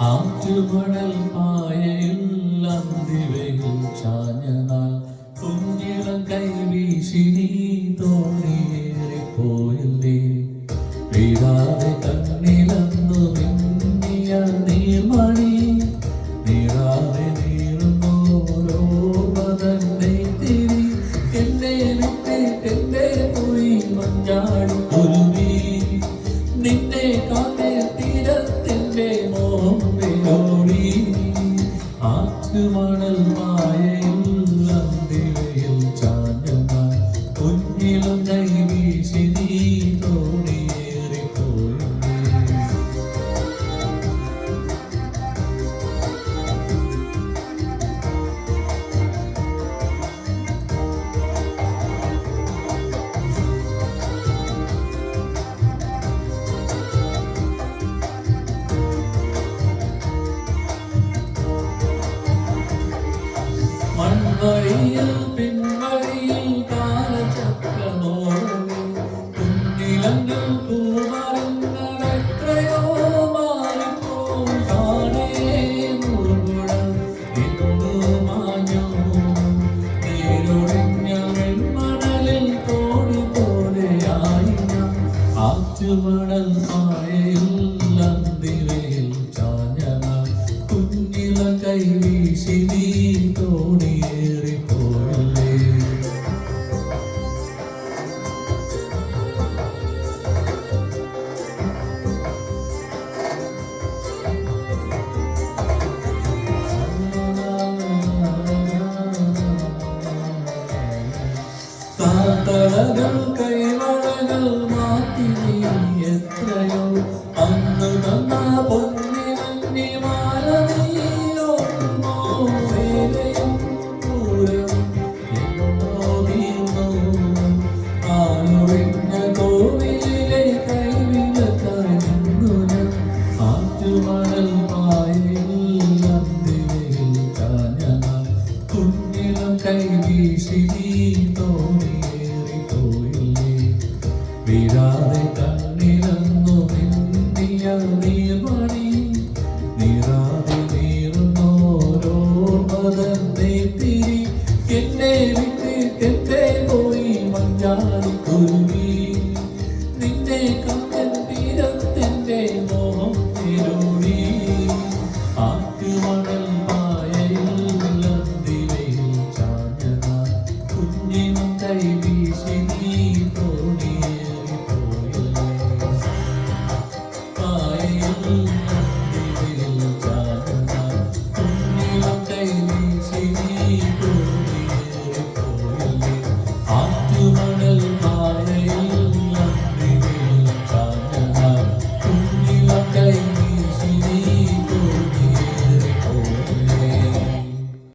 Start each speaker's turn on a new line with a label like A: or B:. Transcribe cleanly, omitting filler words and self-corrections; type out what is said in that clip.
A: ആറ്റുമണൽ പായയിൽ അന്തിവയിൽ ചാഞ്ഞനാൾ കുഞ്ഞിളം കൈവീശി നീ തോണിയേറിപ്പോയില്ലേ. വീഴാതെ കണ്ണിലന്നു മിന്നിയ നീർമണി നീറാതെ നീറുന്നോരോർമ്മ തന്നെ തിരി എന്നെ വിട്ടേട്ടെന്റെ പോയി മഞ്ചാടി കുരുവി നിന്നെ കാത്തേ തീരത്തിന്റെ മോഹോടി. ആറ്റുമണൽ മായയിൽ അന്തിവയിൽ ചാഞ്ഞനാൾ കുഞ്ഞിളം കൈവീശി നീ തോണിയേറിപ്പോയില്ലേ. മൺവഴിയിൽ പിൻവഴിയിൽ കാലചക്രമോടുന്നു കുഞ്ഞിലങ്ങൾ പൂമരങ്ങൾ എത്രയോ മാറിപ്പോം കാണേ മുഴുകുടം ഇന്നു മാഞ്ഞോ നീരൊഴിഞ്ഞ വെൺമണലിൽ തോണി പോലെയായി ഞാൻ. ആറ്റുമണൽ മായയിൽ അന്തിവയിൽ ചാഞ്ഞനാൾ കുഞ്ഞിളം കൈവീശി നീ തോണിയേറി